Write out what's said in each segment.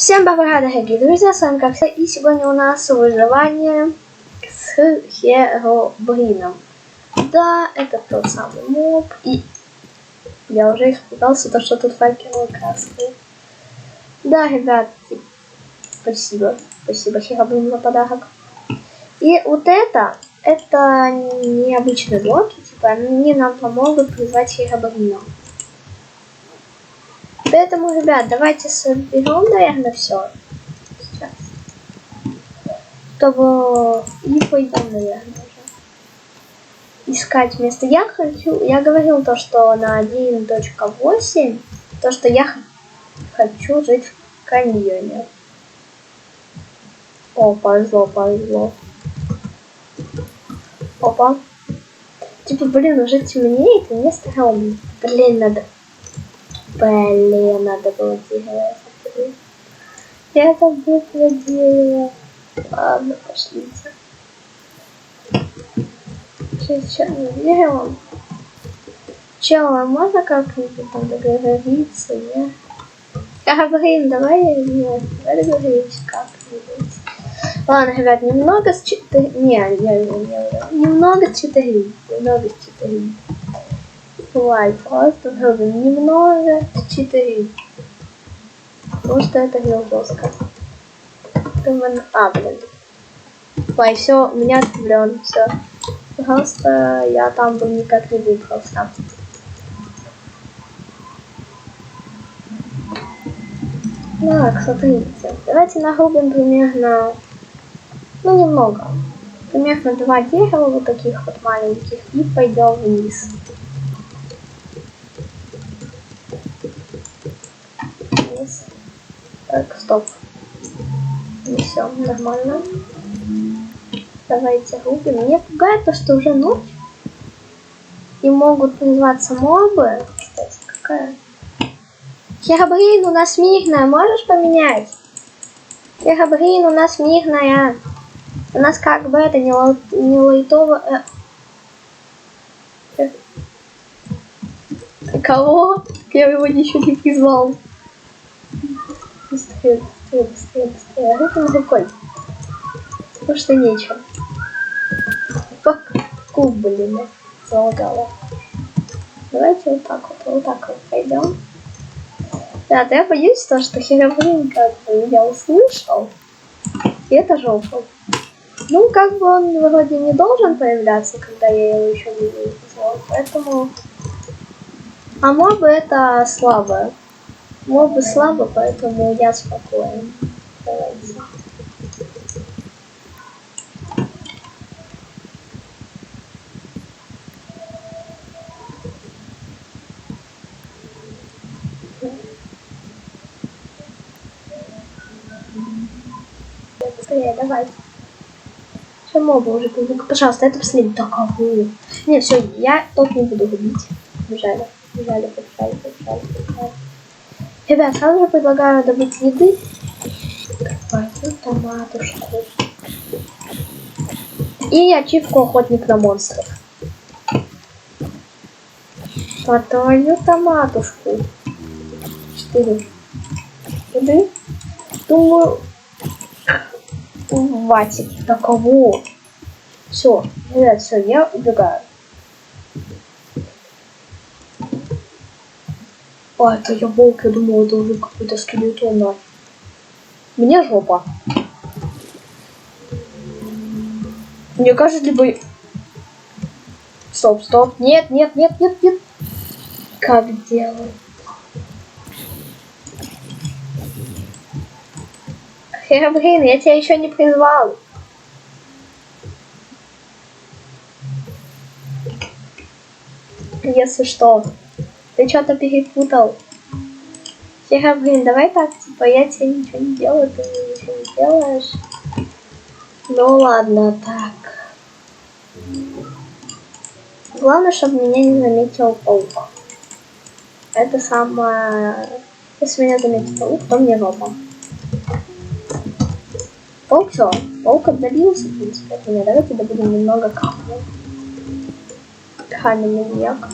Всем привет, дорогие друзья, с вами как всегда, и сегодня у нас выживание с Херобрином. Да, это тот самый моб, и я уже испугался, то что тут факелы красные. Да, ребят, спасибо Херобрину за подарок. И вот это необычные блоки, типа они нам помогут призвать Херобрина. Поэтому, ребят, давайте соберем, наверное, все. Сейчас. Чтобы и пойдем, наверное, уже искать место. Я говорил то, что на 1.8, то, что я хочу жить в каньоне. О, повезло. Опа. Типа, блин, уже темнеет, и мне странно. Блин, надо было дерево. Я это буква дерева. Ладно, пошлите. Сейчас деревом. Чел, а можно как-нибудь там договориться, не? Блин, давай договоримся как-нибудь. Ладно, ребят, немного с 4... Немного с 4. Давай, просто говорим, немного с 4. Потому что это не жестко. Блин. Ой, все, у меня отвлен, все. Пожалуйста, я там бы никак не выбрался. Так, смотрите. Давайте нарубим примерно, немного. Примерно 2 дерева вот таких вот маленьких и пойдем вниз. Так, стоп. Не все, нормально. Давайте рубим. Меня пугает то, что уже ночь. И могут призваться мобы. Кстати, какая? Херобрин, у нас мирная. Можешь поменять? Херобрин, у нас мирная. У нас как бы это не лайтово... Кого? Я его еще не призвал. Быстрее. Рукой рукой. Потому что нечего. Куб, блин, залагала. Давайте вот так вот пойдем. Да, я боюсь, что Херобрин, как бы, я услышал. И это жопа. Ну, как бы он вроде не должен появляться, когда я его еще не вызвал. Поэтому... А мобы это слабо. Мобы слабо, поэтому я спокоен. Давайте. Быстрее, давай. Все, мобы уже привык. Пожалуйста, это последний. Таковую. Не, все, я тут не буду губить. Бежали. Ребят, сразу же предлагаю добыть еды. Твою томатушку. И ачивку охотник на монстров. По твою томатушку. 4. Еды. Думаю, хватит таково. Все, ребят, все, я убегаю. А, это я волк, я думал, это уже какой-то скелетон. Мне жопа. Мне кажется, либо... Стоп. Нет. Как делать? Херобрин, я тебя еще не призвал. Если что. Ты что-то перепутал. Херобрин, давай так, типа, я тебе ничего не делаю, ты мне ничего не делаешь. Ну ладно, так. Главное, чтобы меня не заметил паук. Это самое... Если меня заметит паук, то мне жопа. Паук все. Паук отдалился, в принципе, от меня. Давайте добудем немного камня. Каменный век.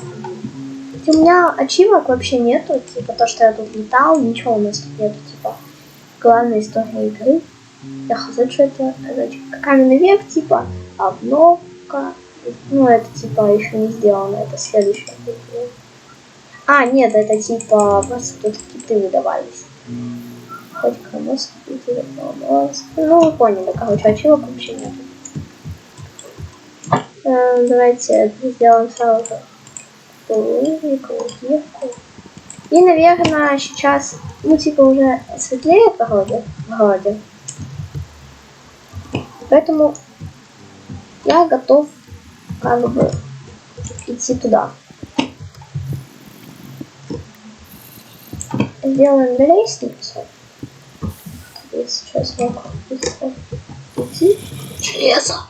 У меня ачивок вообще нету, типа то, что я тут летал, ничего у нас тут нету, типа главная история игры. Я хз, что это, каменный век, типа, обновка. Ну, это, типа, еще не сделано, это следующее. А, нет, это, типа, просто тут киты выдавались. Хоть кому скидывать, ну, вы поняли, короче, ачивок вообще нет. Давайте сделаем сразу кругливку. И, наверное, сейчас, ну, типа, уже светлее в городе. Поэтому я готов, как бы, идти туда. Сделаем лестницу. Я сейчас могу быстро идти. Железо!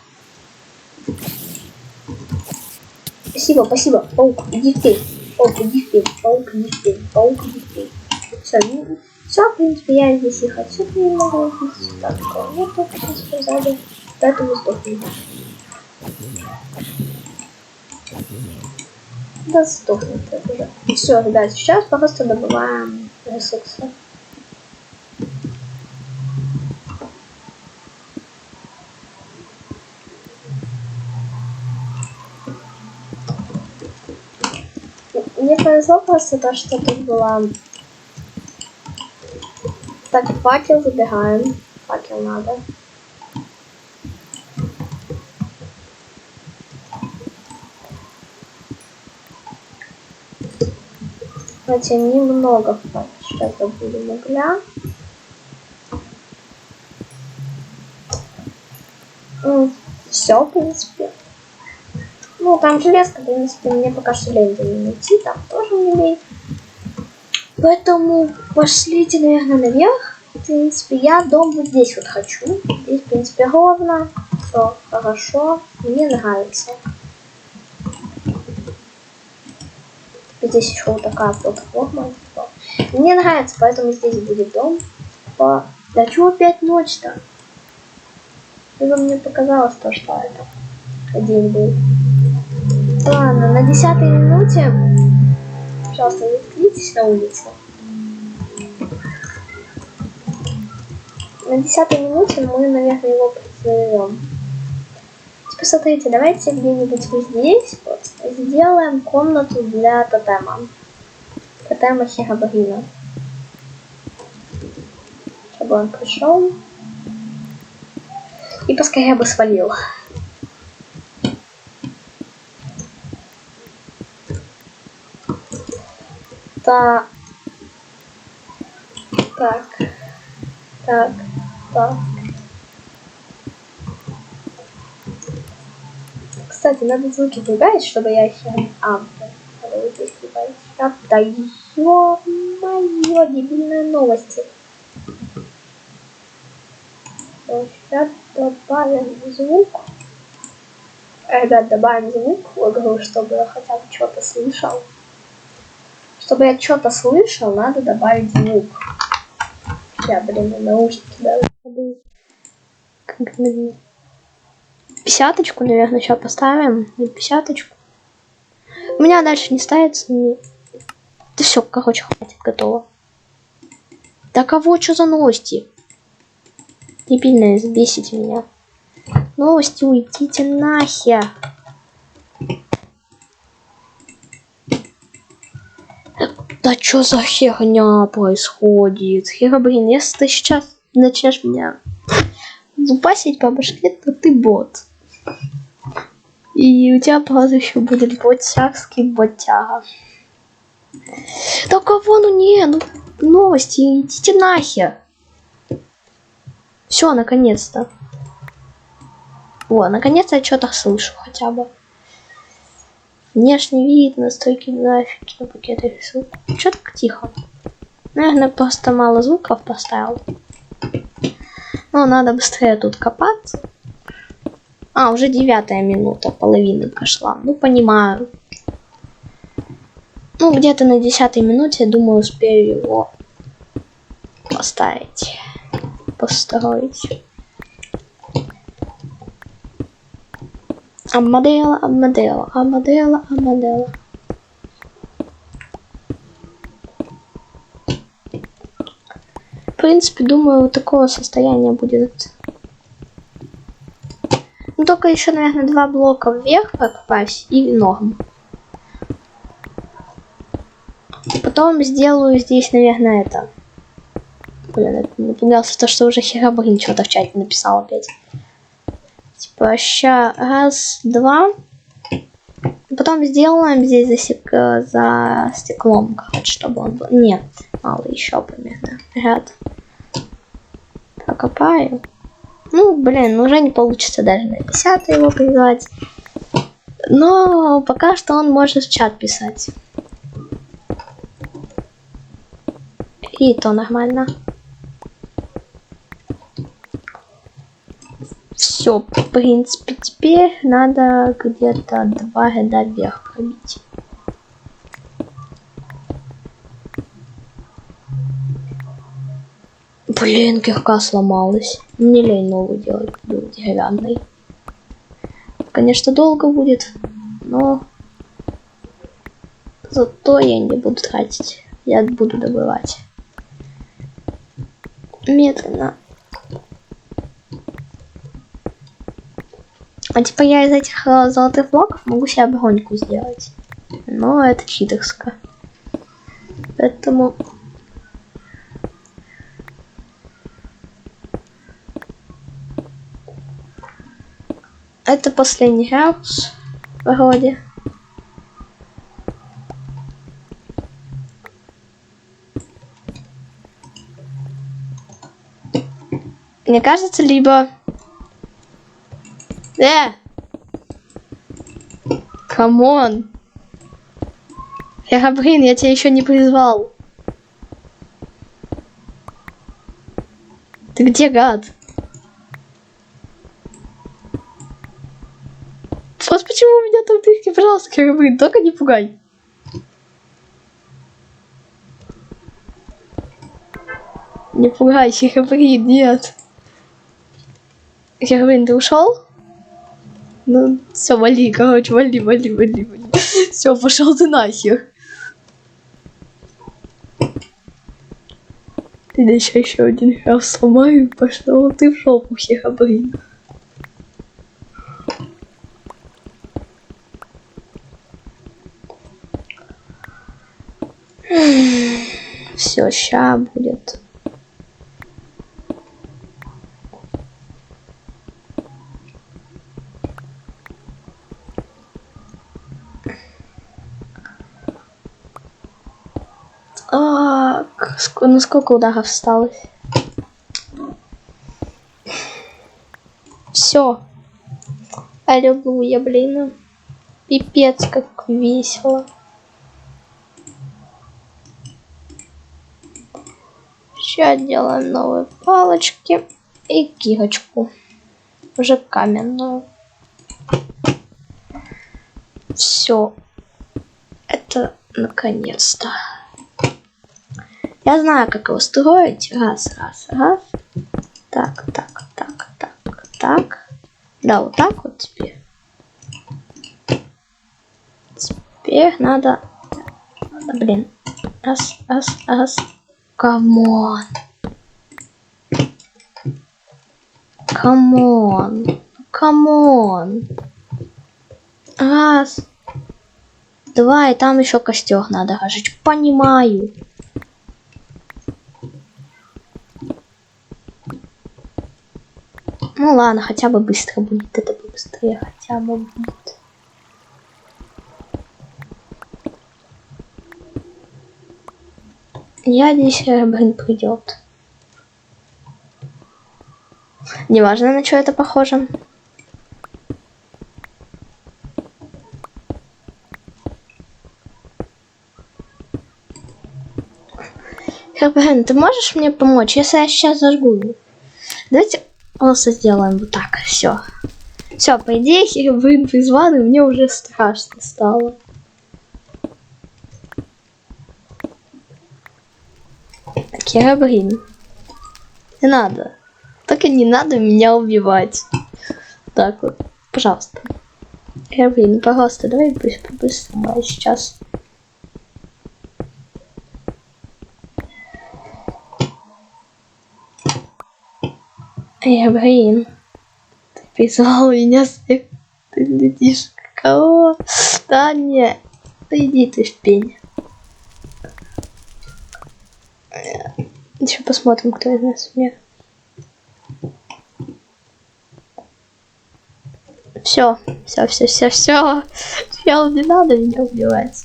Спасибо, спасибо. Паук, иди в пень. Паук, иди в пень. Паук, иди в пень. Паук, иди в пень. Все, ну, все, в принципе, я здесь их отсюда не могу убить. Так, вот тут, в принципе, сзади. Поэтому сдохнем. Да, сдохнем так уже. Все, ребят, сейчас просто добываем ресурсы. Мне повезло просто то, что тут была... Так, факел забираем. Факел надо. Хотя немного хватит. Сейчас добудем угля. Все, в принципе. Ну, там железка, в принципе, мне пока что лень за ним найти. Там тоже не лень. Поэтому пошлите, наверное, наверх. В принципе, я дом вот здесь вот хочу. Здесь, в принципе, ровно. Все хорошо. Мне нравится. Здесь еще вот такая платформа. Мне нравится, поэтому здесь будет дом. Да чего опять ночь-то? Это мне показалось то, что это один был. Ладно, на 10-й минуте, пожалуйста, не откликнитесь на улице. На 10-й минуте мы, наверное, его произведем. Теперь смотрите, давайте где-нибудь вот здесь вот сделаем комнату для тотема. Тотема Херабрина. Чтобы он пришел. И поскорее бы свалил. Так. Кстати, надо звуки прибавить, чтобы я их... надо вот здесь прибавить. Да ё-моё, дебильные новости. Сейчас добавим звук. Ребят, добавим звук, чтобы я хотя бы что-то слышал. Чтобы я что-то слышал, надо добавить звук. Я, блин, наушники даже забыл. Как, 50-очку, наверное, сейчас поставим. 50-очку. У меня дальше не ставится. Да все, короче, хватит, готово. Да кого, что за новости? Дебильные, сбесите меня. Новости, уйдите нахер. Да что за херня происходит? Херабрин, если ты сейчас начнешь меня лупасить по башке, то ты бот. И у тебя прозвище будет ботярский ботяга. Да кого, ну не, ну новости, идите нахер. Все, наконец-то. О, наконец-то я что-то слышу хотя бы. Внешний вид, настройки графики, пакеты рисунка. Чё так тихо? Наверное, просто мало звуков поставил. Ну, надо быстрее тут копаться. А, уже 9-я минута, половина пошла. Ну, понимаю. Ну, где-то на 10-й минуте, я думаю, успею его поставить. Построить. Амадела. принципе, думаю, такого состояния будет. Ну, только еще, наверное, 2 блока вверх попасть и норм. Потом сделаю здесь, наверное, это. Блин, это напугался то, что уже Херобрин что-то в чате написал опять. Типа, ща, раз, два. Потом сделаем здесь за стеклом, короче, чтобы он был. Нет, мало еще примерно. Ряд. Прокопаю. Ну, блин, уже не получится даже на 50 его призвать. Но пока что он может в чат писать. И то нормально. Все, в принципе, теперь надо где-то 2 ряда вверх пробить. Блин, кирка сломалась. Мне лень новую делать, буду деревянный. Конечно, долго будет, но зато я не буду тратить. Я буду добывать. Медленно. А типа я из этих золотых блоков могу себе броньку сделать. Но это читерско. Поэтому... Это последний раз вроде. Мне кажется, либо... Камон! Херобрин, я тебя еще не призвал. Ты где, гад? Вот почему у меня там дырки, пожалуйста, Херобрин, только не пугай. Не пугай, Херобрин, нет. Херобрин, ты ушел? Ну, все, вали, короче, вали. Все, пошел ты нахер. Ты еще один раз сломаю, пошел ты в жопу, Херобрин. Все, ща будет. Ну сколько ударов осталось? Все. Аллилуйя, блин. Пипец, как весело. Сейчас делаем новые палочки и кирочку. Уже каменную. Все. Это наконец-то. Я знаю, как его строить. Раз. Так. Да, вот так вот теперь. Теперь надо... Блин. Раз. Камон. Раз. Два, и там еще костер надо разжечь. Понимаю. Ну ладно, хотя бы быстро будет. Это быстрее хотя бы будет. Я здесь, блин, придет. Неважно, на что это похоже. Херобрин, ты можешь мне помочь, если я сейчас зажгу? Давайте просто сделаем вот так. Все. Все, по идее, Херобрин призван, и мне уже страшно стало. Херобрин. Не надо. Только не надо меня убивать. Так вот. Пожалуйста. Херобрин, пожалуйста, давай быстро сейчас. Эй, блин, ты призвал меня всех. Ты летишь кого? Да не, да иди ты в пень. Еще посмотрим, кто из нас умер. Все. Чел, не надо меня убивать.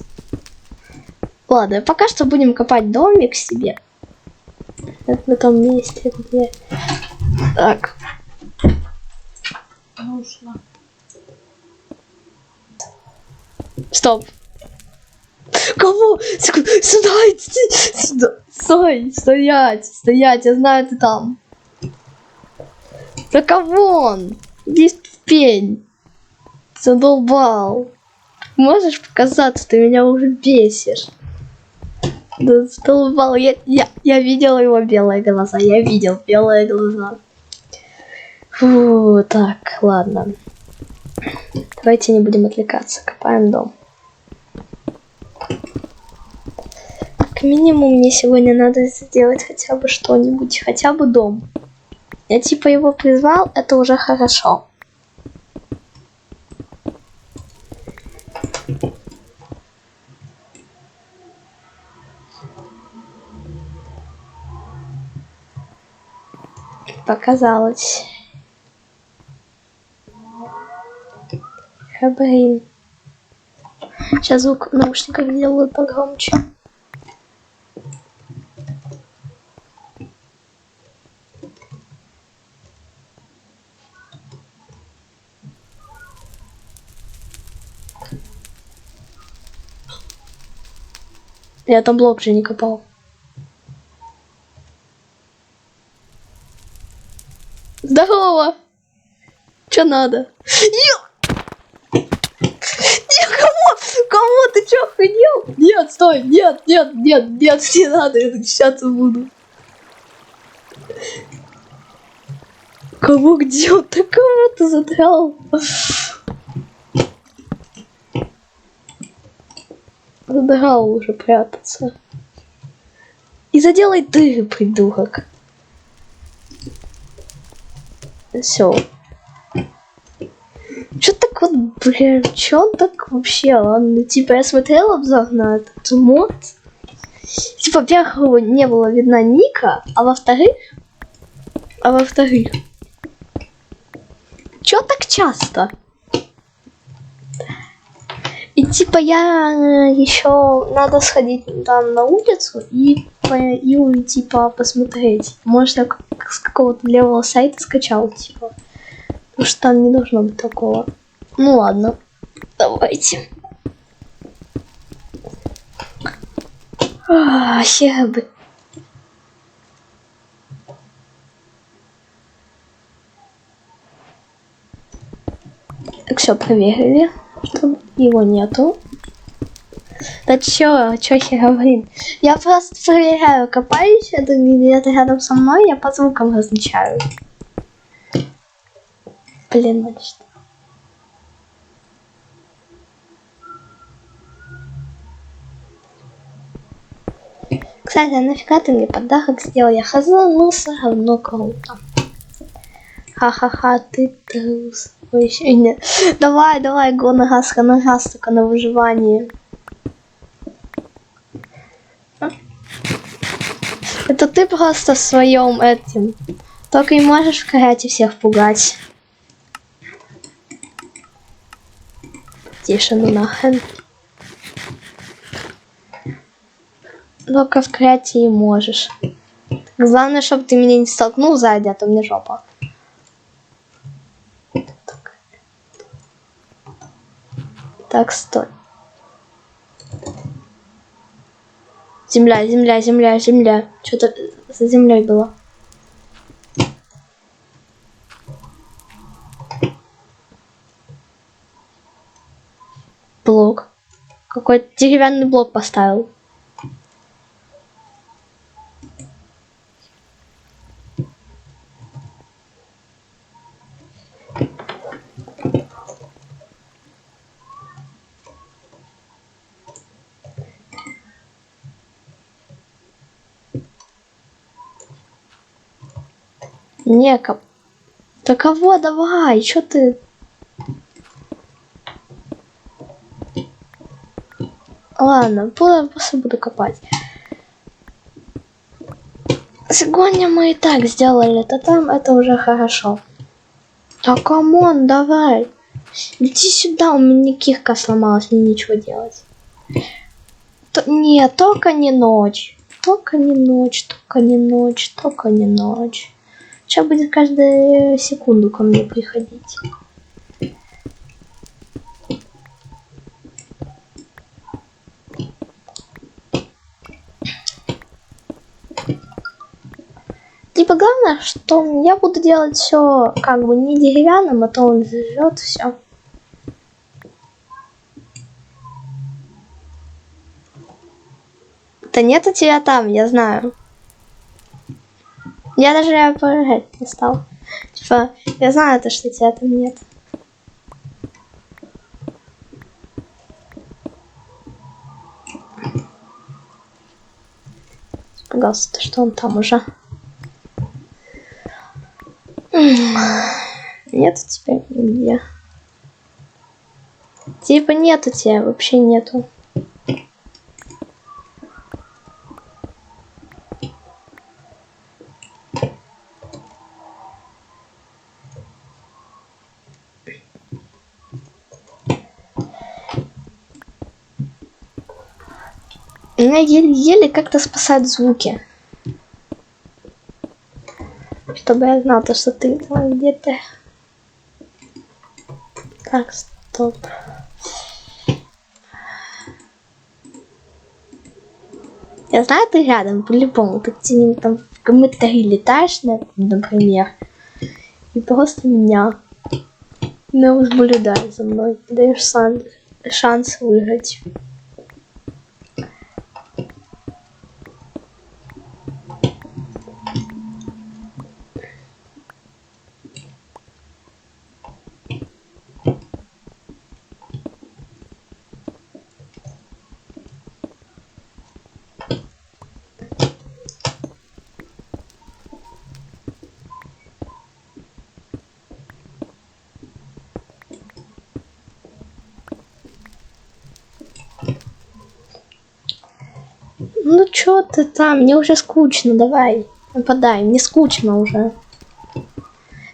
Ладно, пока что будем копать домик себе. Это на том месте, где... Так. Ушла. Стоп. Кого? Сюда иди. Сюда. Стой, стоять, я знаю, ты там. Да кого он? Иди в пень. Задолбал. Можешь показаться, ты меня уже бесишь. Да задолбал. Я видела его белые глаза. Я видел белые глаза. Фу, так, ладно. Давайте не будем отвлекаться. Копаем дом. Как минимум мне сегодня надо сделать хотя бы что-нибудь. Хотя бы дом. Я типа его призвал, это уже хорошо. Показалось. Блин. Сейчас звук в наушниках сделаю погромче. Я там блок же не копал. Здорово! Чё надо? Кому? Ты чё, охренел? Нет, стой, нет, не надо, я защищаться буду. Кого, где он? Ты кого ты задрал? Задрал уже прятаться. И заделай дыры, придурок. Все. Чё так вот, блин, чё он так вообще? Он, типа, я смотрел обзор на этот мод. Типа, во-первых, не было видно ника, а во-вторых, чё так часто? И типа я еще надо сходить там на улицу и типа посмотреть. Может, я с какого-то левого сайта скачал, типа. Потому что там не должно быть такого. Ну ладно, давайте. Хера бы. Так, все, проверили, что его нету. Да чё хера, блин. Я просто проверяю, копаюсь это где-то рядом со мной, я по звукам различаю. Блин, значит. Кстати, а нафига ты мне подарок сделал? Я хазанулся равно круто. Ха-ха-ха, ты трус. Ой, еще нет. Давай, го на газ, только на выживание. Это ты просто в своем этим. Только и можешь в карате всех пугать. Тише, ну нахрен. Только в карате и можешь. Главное, чтобы ты меня не столкнул сзади, а то мне жопа. Так, стой. Земля. Что-то за землей было. Блок. Какой-то деревянный блок поставил. Некоп. Да кого давай? Чё ты? Ладно, просто буду копать. Сегодня мы и так сделали это там, это уже хорошо. Да камон, давай. Иди сюда, у меня кирка сломалась, мне нечего делать. Нет, только не ночь. Только не ночь, только не ночь, только не ночь. Сейчас будет каждую секунду ко мне приходить. Типа главное, что я буду делать все как бы не деревянным, а то он живет все. Да нету тебя там, я знаю. Я даже проверять не стал. Типа, я знаю то, что тебя там нет. Испугался, что он там уже. Нету тебя нигде. Типа нету тебя, вообще нету. Меня еле-еле как-то спасают звуки. Чтобы я знал, то, что ты там где-то. Так, стоп. Я знаю, ты рядом, по-любому. Ты где-нибудь там в комментарии летаешь, например. И просто меня наблюдаешь за мной. Даешь шанс выиграть. Ну чё ты там? Мне уже скучно, давай. Нападай, мне скучно уже.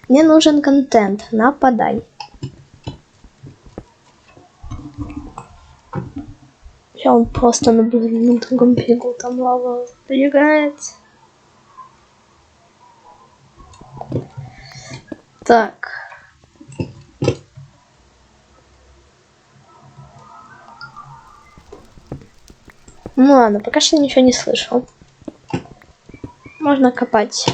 Мне нужен контент, нападай. Сейчас он просто на другом берегу там лава играет. Так. Ну ладно, пока что ничего не слышал. Можно копать.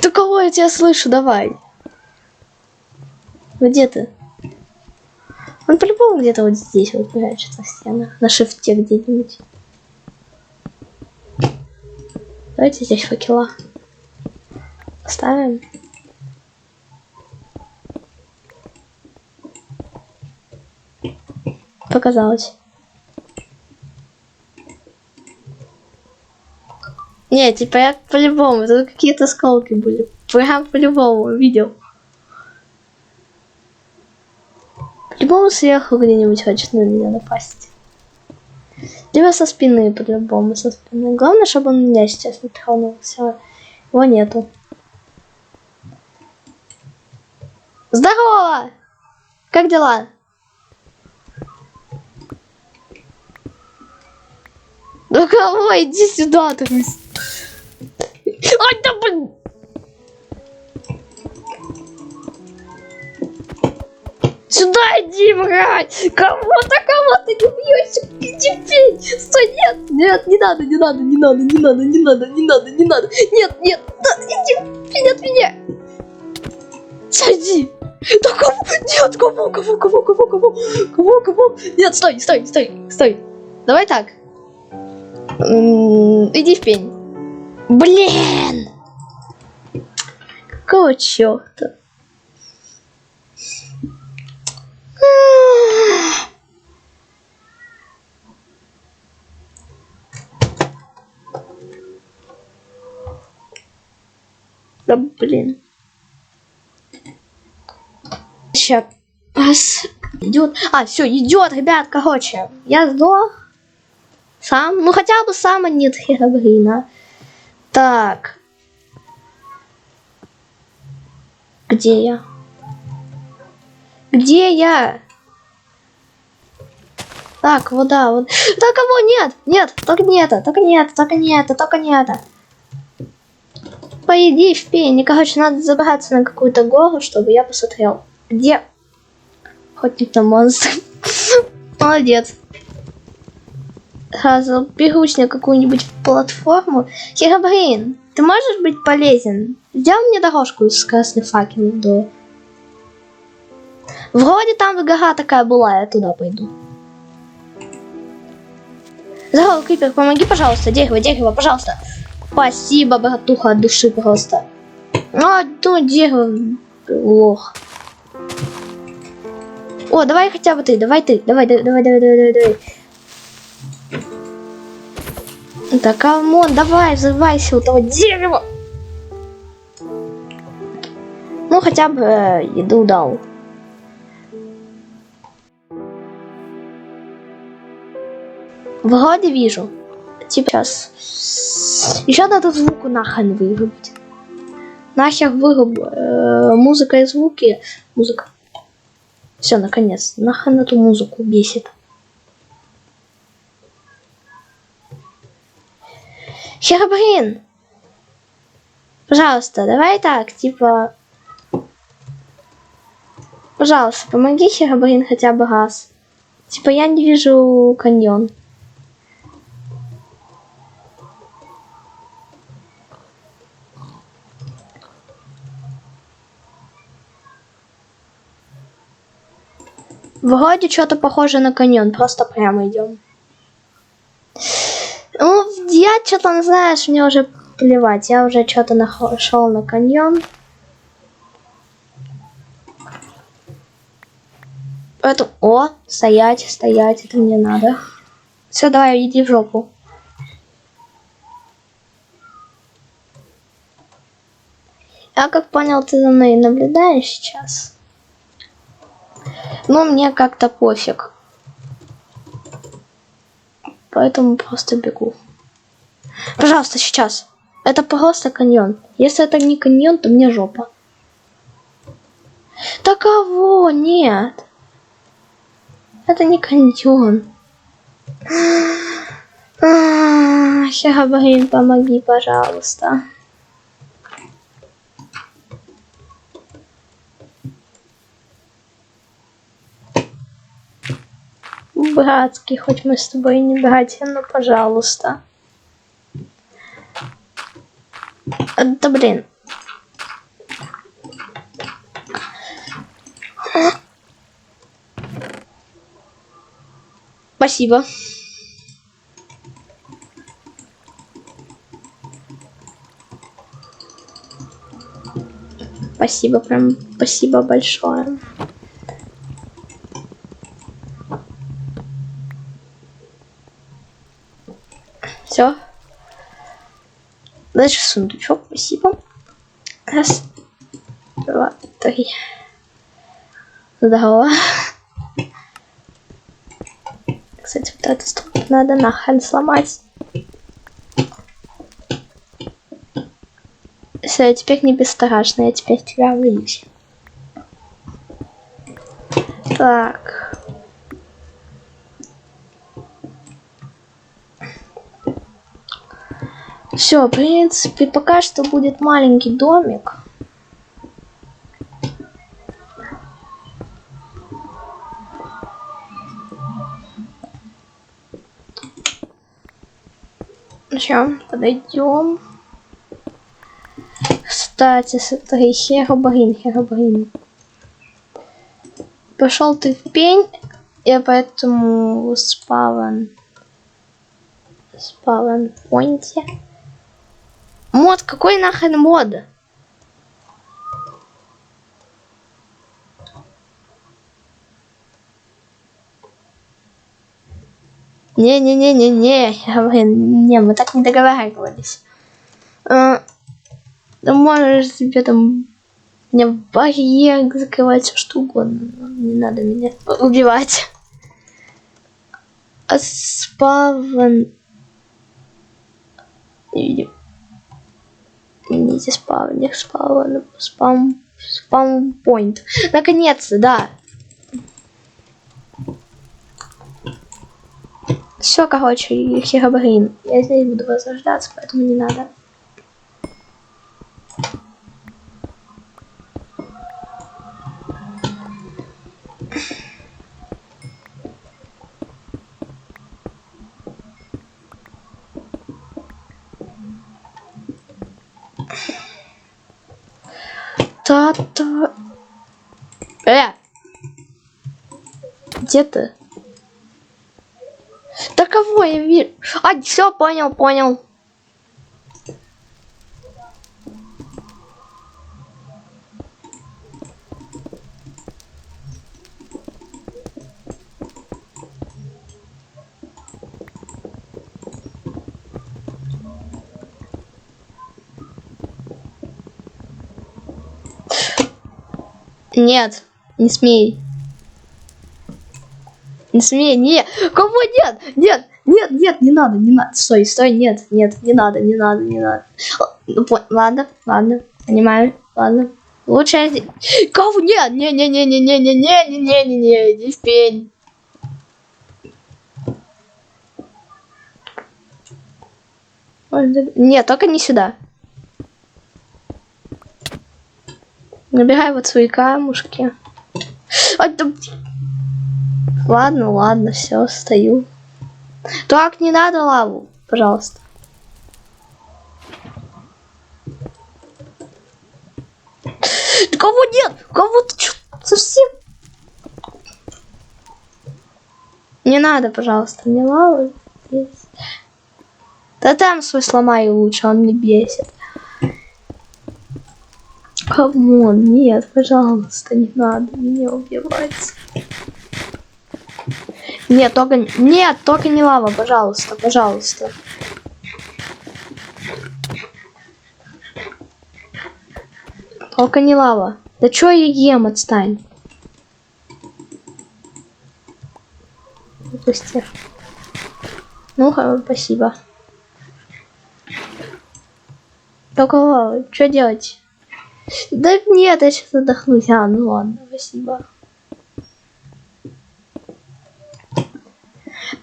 Да кого я тебя слышу, давай. Где ты? Он по-любому где-то вот здесь вот прячется в стенах. На шифте где-нибудь. Давайте здесь факела поставим. Показалось. Не, типа я по-любому, тут какие-то сколки были. Прям по-любому видел. По-любому сверху где-нибудь хочет на меня напасть. Либо со спины, по-любому, со спины. Главное, чтобы он меня сейчас не тронул. Все, его нету. Здорово! Как дела? Ну кого? Иди сюда, ты. Ай, да блин! Сюда иди, мразь! Кого-то не бьешься! Иди в пень! Стой, нет! Нет, не надо, не надо, не надо, не надо, не надо, не надо, не надо! Нет, нет! Да, иди в пень от меня! Сойди! Да кого? Нет, кого? Нет, стой, стой, стой, стой! Давай так. Иди в пень. Блин! Какого черта? Да блин. Сейчас идет. А, все, идет, ребят, короче. Я сдох. Сам. Ну хотя бы сам, а нет Херобрина. Так. Где я? Где я? Так, вот да, вот. Да кого нет? Нет, только не это, только не это, только не это, только не это. Пойди в пень. Короче, надо забраться на какую-то гору, чтобы я посмотрел. Где? Охотник на монстр. Молодец. Сразу берусь на какую-нибудь платформу. Херобрин, ты можешь быть полезен? Сделай мне дорожку из красных факелов до... Вроде там гора такая была, я туда пойду. Здорово, Крипер, помоги, пожалуйста. Дерево, пожалуйста. Спасибо, братуха, от души просто. А, ну, дерево, лох. О, давай хотя бы ты, давай. Так, камон, давай, взрывайся у того дерева. Ну, хотя бы еду дал. Вроде вижу. Типа сейчас. Еще надо звуку нахрен вырубить. Нахер выруб. Музыка и звуки. Музыка. Все, наконец. Нахрен эту музыку бесит. Херобрин! Пожалуйста, давай так, типа... Пожалуйста, помоги, Херобрин, хотя бы раз. Типа, я не вижу каньон. Вроде что-то похоже на каньон, просто прямо идем. Ну, я что-то, знаешь, мне уже плевать. Я уже что-то нашел на каньон. Поэтому... О, стоять, это мне надо. Все, давай, иди в жопу. Я как понял, ты за мной наблюдаешь сейчас. Но мне как-то пофиг. Поэтому просто бегу. Пожалуйста, сейчас. Это просто каньон. Если это не каньон, то мне жопа. Да кого? Нет. Это не каньон. Херобрин, помоги, пожалуйста. Братский, хоть мы с тобой не братья, но пожалуйста. Да блин. Спасибо. Спасибо, прям спасибо большое. Все. Дальше сундучок, спасибо. Раз, два, три. Здорово. Кстати, вот эту структуру надо нахрен сломать. Все, теперь не бесстрашно, я теперь тебя вылечу. Так. Все, в принципе, пока что будет маленький домик. Сейчас подойдем. Кстати, смотри, Херобрин. Пошел ты в пень, я поэтому спавн поинте. Мод, какой нахрен мод? Не, мы так не договаривались. Да можешь себе там... Мне барьер закрывать все что угодно. Не надо меня убивать. А спавн... Идите спавнер, спаун-пойнт. Наконец-то, да. Все, короче, Херобрин. Я здесь буду возрождаться, поэтому не надо. Та-та. Где ты? Да кого я вижу? А, все, понял. Нет, не смей. Не смей, нет. Кого нет? Нет, не надо. Стой, нет, не надо. Ну, ладно, понимаю, ладно. Лучше я здесь... Кого нет? Не, иди в пень. Нет, только не сюда. Набирай вот свои камушки. Ладно, все, стою. Так, не надо лаву, пожалуйста. Кого нет? Кого ты что? Совсем? Не надо, пожалуйста, мне лаву здесь. Да там свой сломаю лучше, он не бесит. Камон, нет, пожалуйста, не надо меня убивать. Нет, только не лава, пожалуйста. Только не лава. Да чё я ем, отстань. Выпусти. Ну, спасибо. Только лава, что делать? Да нет, я сейчас задохнусь. А, ну ладно, спасибо.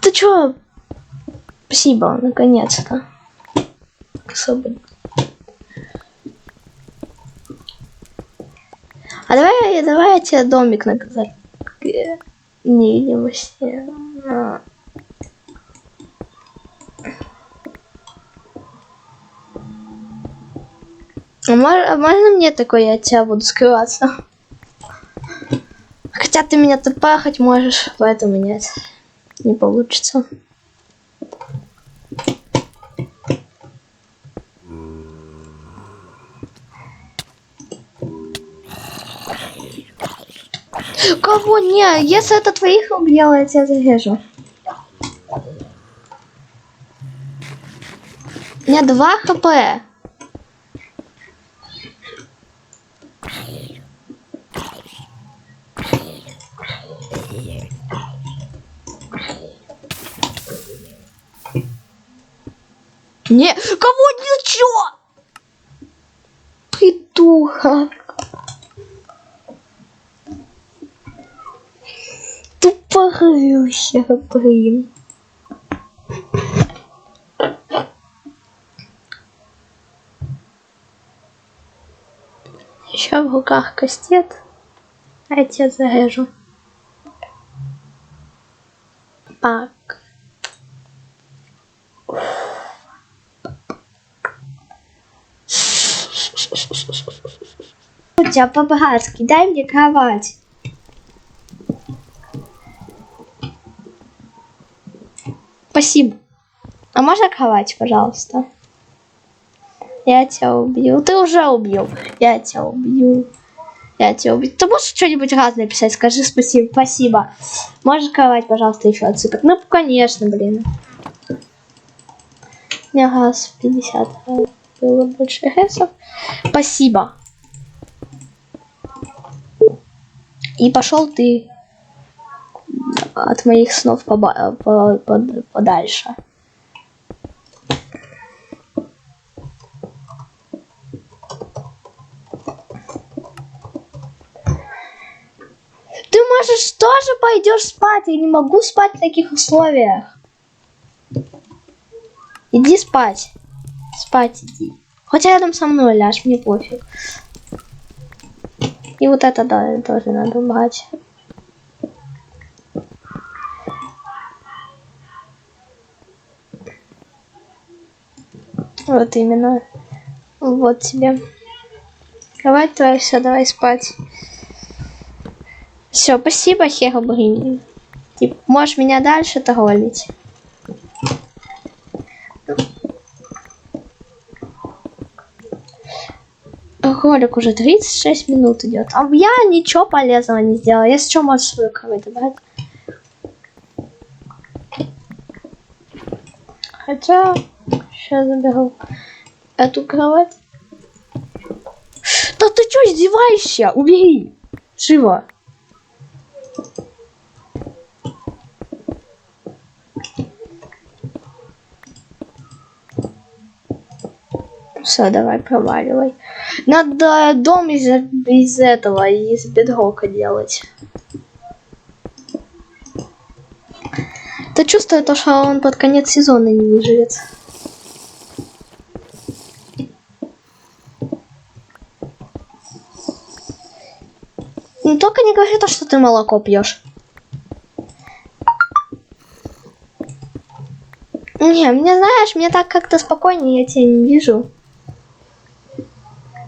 Ты чё? Спасибо, наконец-то. Особенно. А давай я тебе домик наказать. Невидимости. А можно мне такое, я от тебя буду скрываться? Хотя ты меня топахать можешь, поэтому нет. Не получится. Кого? Не, если это твоих убьела, я тебя зарежу. У меня 2 хп. Не, кого ничего? Придуха. Тупорылся, блин. Еще в руках кастет. А я тебя зарежу. Так. У тебя по-братски, дай мне кровать. Спасибо. А можно кровать, пожалуйста? Я тебя убью. Ты уже убил. Я тебя убью. Ты можешь что-нибудь разное писать? Скажи спасибо. Можешь кровать, пожалуйста, еще отсыпать? Ну, конечно, блин. У меня раз 50. было больше ресов. Спасибо. И пошел ты от моих снов подальше. Ты можешь тоже пойдешь спать. Я не могу спать в таких условиях. Иди спать. Спать иди. Хоть рядом со мной ляжь, мне пофиг. И вот это, да, тоже надо убрать. Вот именно. Вот тебе. Давай, давай, все, давай спать. Все, спасибо, Херобрин. Ты можешь меня дальше троллить. Ролик уже 36 минут идет. А я ничего полезного не сделала. Если что, можешь свою кровать добавить. Хотя... Сейчас заберу эту кровать. Да ты что издеваешься? Убери! Живо! Все, давай, проваливай. Надо дом из этого, из бедрока делать. Ты чувствуешь то, что он под конец сезона не выживет? Ну, только не говори то, что ты молоко пьешь. Не, мне знаешь, мне так как-то спокойнее, я тебя не вижу.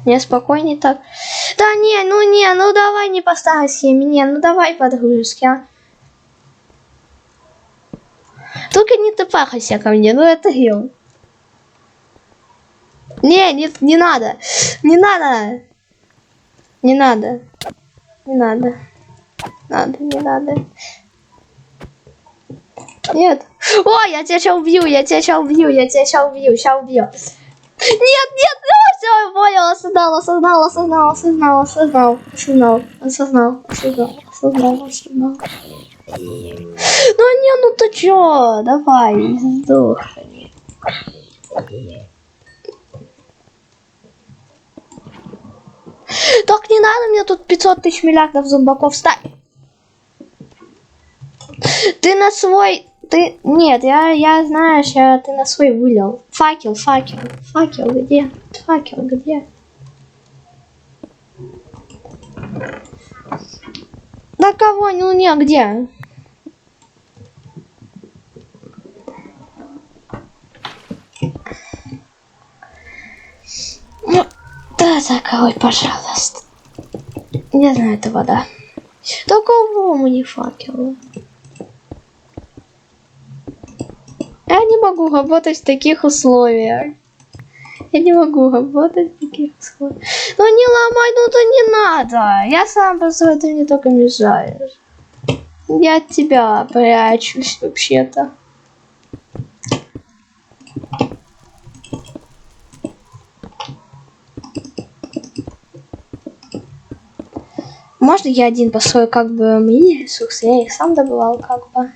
Мне спокойнее так. Да не, ну давай не по старой схеме, не, ну давай по-дружески, а. Только не топахайся ко мне, ну это рил. Не надо. Не надо. Не надо. Не надо. Не надо. Нет. О, я тебя сейчас убью, сейчас убью. Нет, ну все, я понял, осознал. Ну не, ну ты чё, давай, сдохни. Так не надо мне тут 500 тысяч миллиардов зомбаков ставить. Ты на свой... Нет, я знаешь, ты на свой вылил. Факел где? Факел где? Да кого? Ну не, где? Ну, да, закрой, пожалуйста. Не знаю, это вода. Да кого мне факел? Я не могу работать в таких условиях. Ну не ломай, ну то не надо. Я сам просто ты мне только мешаешь. Я от тебя прячусь вообще-то. Можно я один построю как бы мои ресурсы? Я их сам добывал как бы.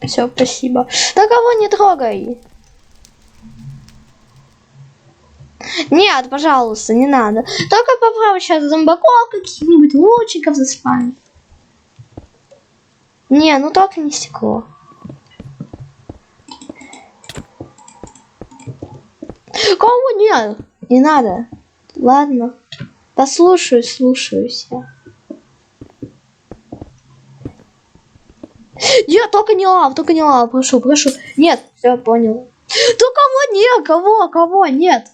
Все, спасибо. Да кого не трогай. Нет, пожалуйста, не надо. Только попробуй сейчас зомбаков каких-нибудь лучников заспамить. Не, ну только не стекло. Кого нет? Не надо. Ладно. Слушаюсь я. Нет, только не лав, прошу. Нет, все, понял. Да кого нет? Кого? Нет.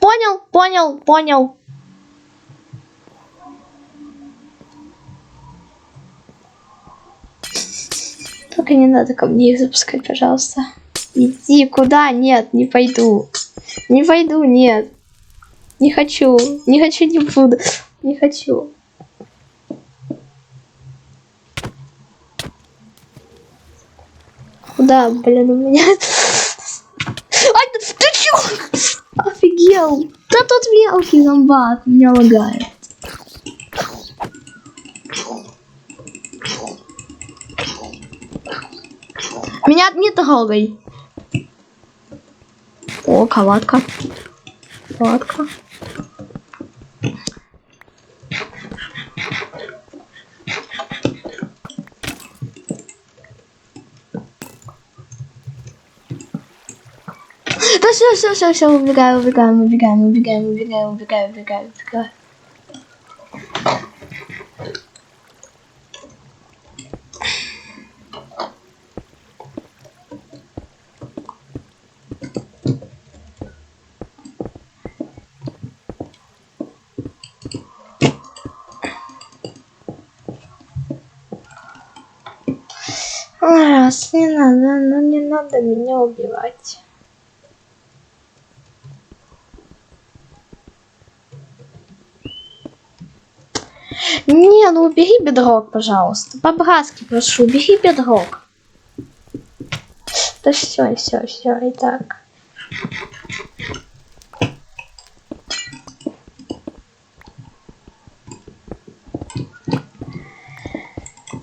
Понял. Только не надо ко мне их запускать, пожалуйста. Иди, куда? Нет, не пойду. Нет. Не хочу, не буду. Не хочу. Куда, блин, у меня... Ай, ты чё? Офигел. Да тут мелкий зомбак меня лагает. Меня не трогай. О, кроватка. Кроватка. Да все, убегаю. Раз, не надо, ну не надо меня убивать. Не, ну убери бедрок, пожалуйста. По-братски прошу, убери бедрок. Да все, и так.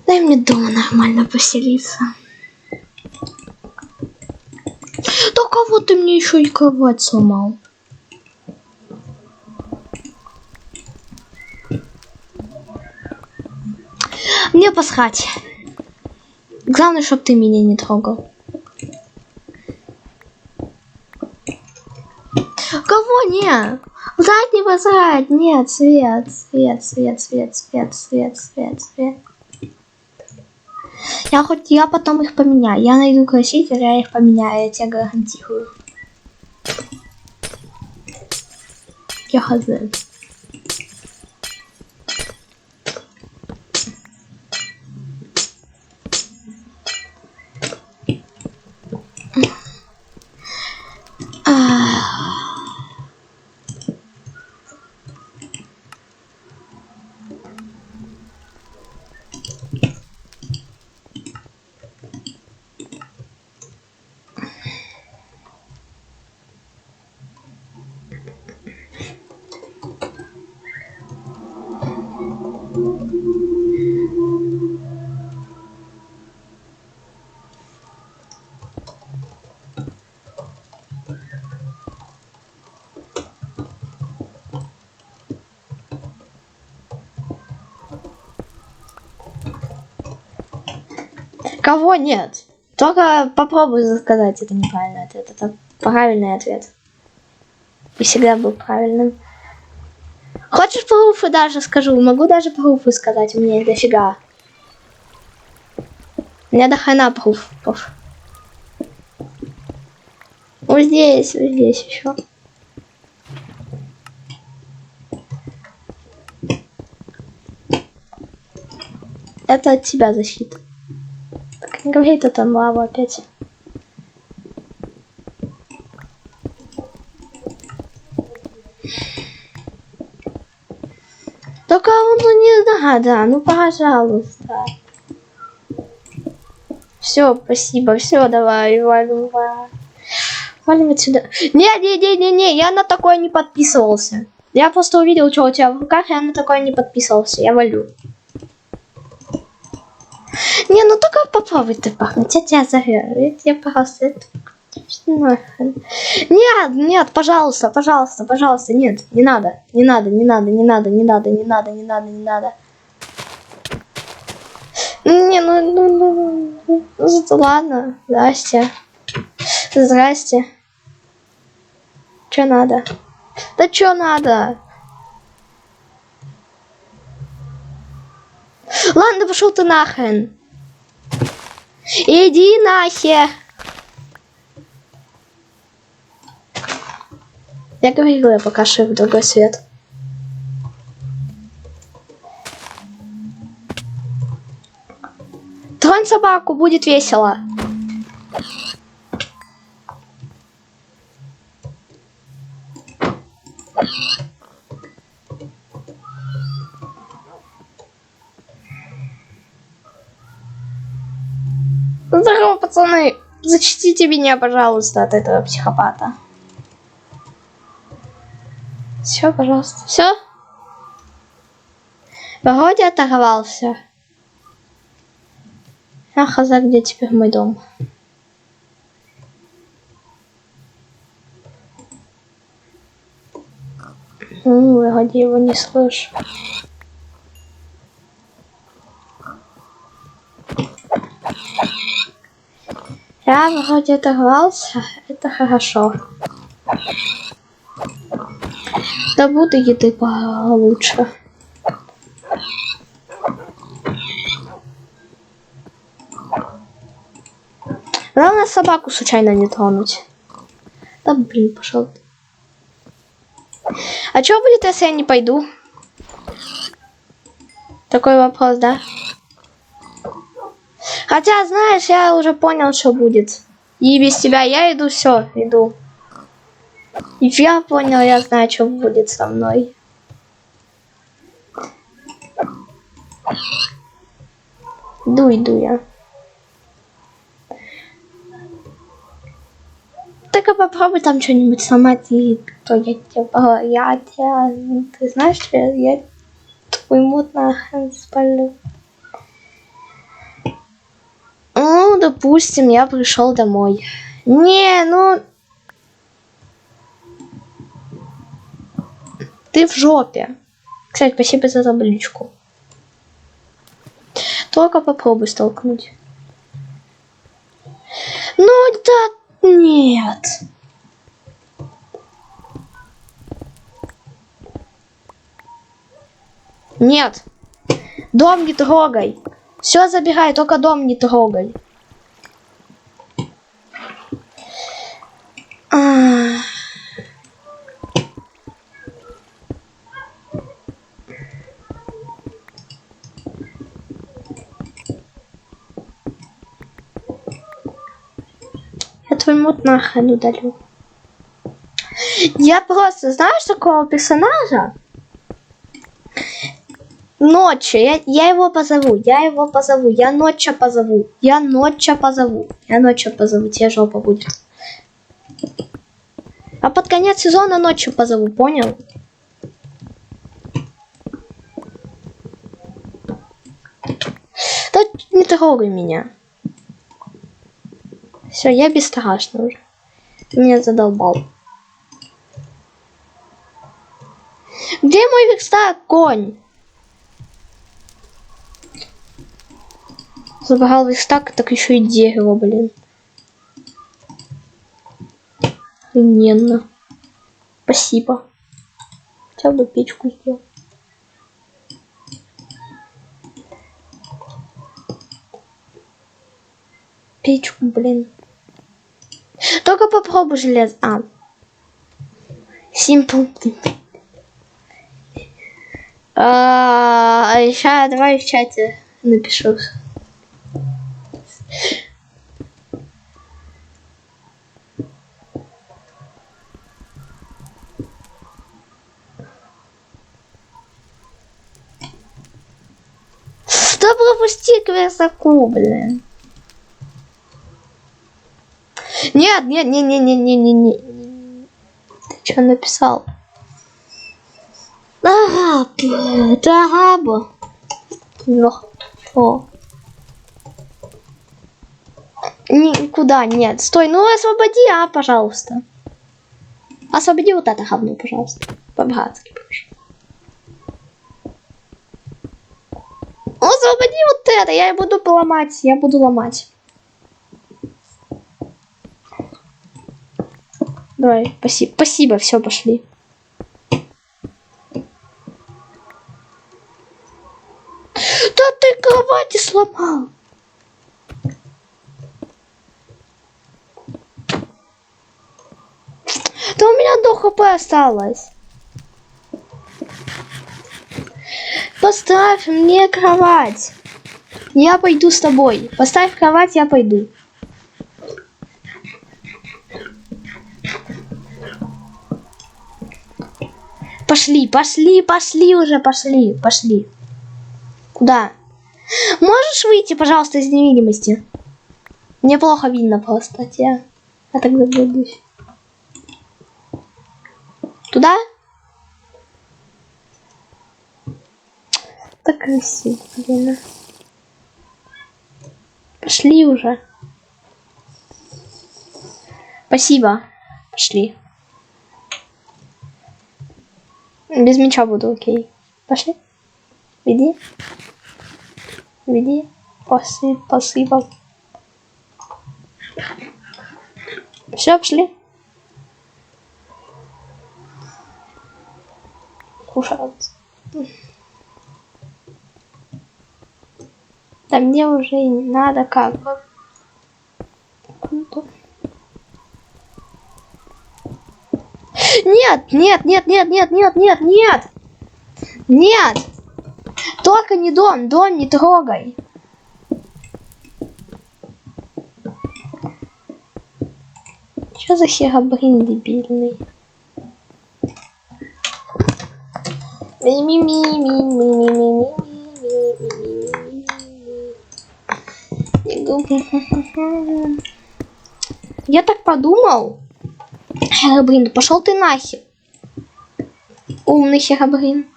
Дай мне дома нормально поселиться. Да кого ты мне еще и кровать сломал? Мне посрать. Главное, чтобы ты меня не трогал. Кого не? Зайд не посрать. Нет, свет. Я потом их поменяю. Я найду красителя, я их поменяю, я тебе гарантирую. Я хозяин. Кого нет? Только попробуй сказать, это неправильный ответ. Это правильный ответ. И всегда был правильным. Хочешь пруфы даже скажу? Могу даже пруфы сказать. У меня их дофига. У меня до хрена пруфов. Вот здесь еще. Это от тебя защита. Так, не говори, это там лава опять. Только ну не надо, ну пожалуйста. Все, спасибо, все, давай, валим отсюда. Не, я на такое не подписывался. Я просто увидел, что у тебя в руках, я на такое не подписывался, я валю. Не, ну только попробуй ты пахнуть, я тебя заверю. Я тебе просто... Нет, пожалуйста, нет, не надо. Не, ну, ладно, здрасте. Чё надо? Да чё надо? Ладно, пошел ты нахрен. Иди нахер. Я говорила, я покажу в другой свет. Тронь собаку, будет весело. Здорово, пацаны. Защитите меня, пожалуйста, от этого психопата. Все, пожалуйста. Все? Вроде оторвался. Ах, а за где теперь мой дом? Вроде его не слышу. Я вроде оторвался. Это хорошо. Да буду еды получше. Главное собаку случайно не тронуть. Да блин, пошел. А что будет, если я не пойду? Такой вопрос, да? Хотя, знаешь, я уже понял, что будет. И без тебя я иду, все, иду. И я понял, я знаю, что будет со мной. Иду я. Так-ка попробуй там что-нибудь сломать, и то я тебя, ты знаешь, что я твой мод нахрен спалю. Ну, допустим, я пришел домой. Не, ну... Ты в жопе. Кстати, спасибо за табличку. Только попробуй столкнуть. Ну, да, нет. Нет. Дом не трогай. Все забирай, только дом не трогай. Я твой мод нахрен удалю. Я просто, знаешь такого персонажа? Ночью, я его позову, я ночью позову, тебе жопа будет. А под конец сезона ночью позову, понял? Да не трогай меня. Все, я бесстрашный уже. Ты меня задолбал. Где мой верстак, конь? Забрал верстак, так еще и дерево, блин. Охрененно. Спасибо. Хотя бы печку сделал. Печку, блин. Только попробуй желез. Simple. Сейчас давай в чате напишу. Что пропусти к верстаку, блин? Нет. Ты что написал? Ага. Никуда нет. Стой, ну освободи, пожалуйста. Освободи вот это говно, пожалуйста. По-братски, прошу. Освободи вот это, я буду ломать. Давай, спасибо, все, пошли. Да ты кровати сломал. Да у меня до хп осталось. Поставь мне кровать. Я пойду с тобой. Поставь кровать, я пойду. Пошли. Куда? Можешь выйти, пожалуйста, из невидимости? Мне плохо видно просто тебя. Я так заблудюсь. Туда? Так красиво, блин. Пошли уже. Спасибо. Пошли. Без мяча буду, окей. Пошли. Веди. Веди. Спасибо. Все, пошли. Кушать. Да мне уже не надо как бы. Нет, нет, нет, нет, нет, нет, нет, нет. Нет. Только не дом, дом не трогай. Что за херобрин дебильный? Я так подумал. Херобрин, пошел ты нахер. Умный херобрин.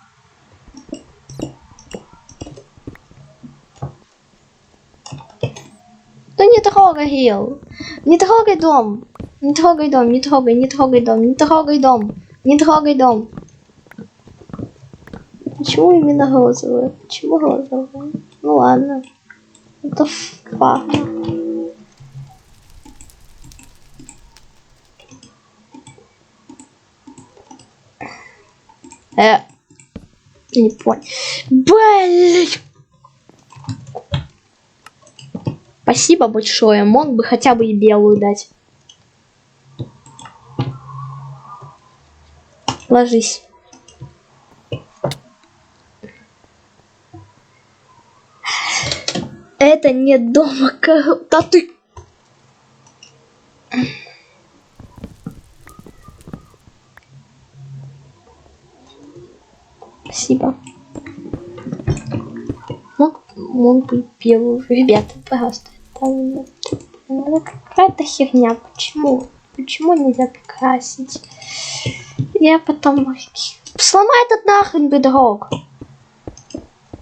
Да не трогай, Гил. Не трогай дом. Не трогай дом, не трогай, не трогай дом, не трогай дом. Не трогай дом. Почему именно розовый? Почему розовый? Ну ладно. Это факт. Не понял. Блин. Спасибо большое. Мог бы хотя бы и белую дать. Ложись. Это не дома. Да ты... Спасибо. Мог бы белую. Ребята, пожалуйста. Это какая-то херня. Почему? Почему нельзя покрасить? Я потом... Сломай этот нахрен бедрок.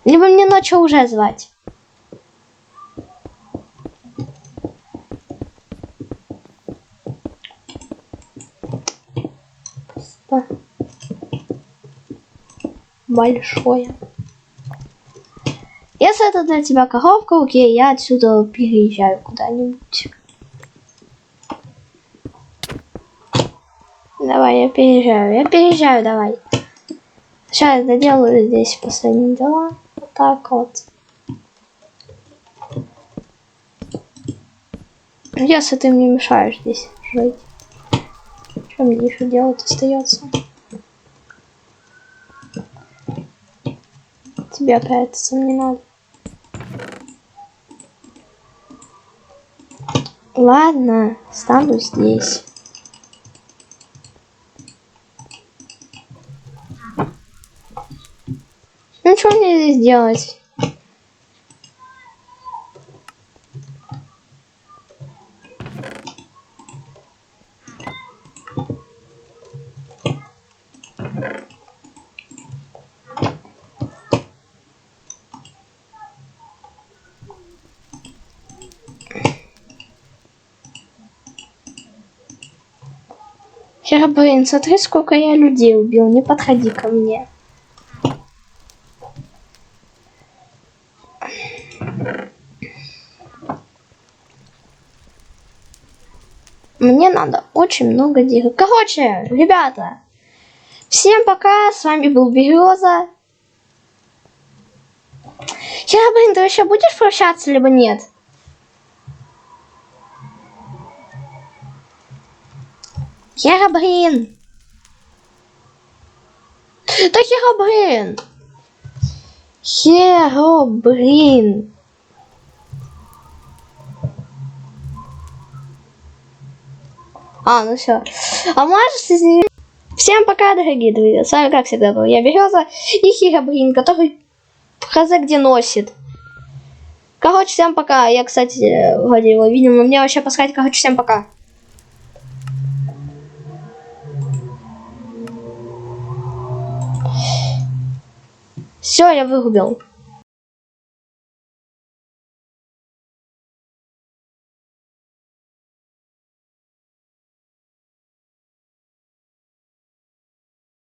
Либо мне ночью уже звать. Спасибо. Большое. Если это для тебя коровка, окей, я отсюда переезжаю куда-нибудь. Давай, я переезжаю, давай. Сейчас я доделаю здесь последние дела. Вот так вот. Если ты мне мешаешь здесь жить. Что мне еще делать остается? Тебе прятаться не надо. Ладно, стану здесь. Ну что мне здесь делать? Херобрин, смотри, сколько я людей убил. Не подходи ко мне. Мне надо очень много денег. Короче, ребята, всем пока. С вами был Береза. Херобрин, ты вообще будешь прощаться, либо нет? Херобрин. Да Херобрин. Херобрин. Ну все. А можешь извинить? Всем пока, дорогие друзья. С вами, как всегда, был я, Береза, и Херобрин, который хз где носит. Короче, всем пока. Я, кстати, вроде его видел, но мне вообще посмотреть. Короче, всем пока. Все, я вырубил.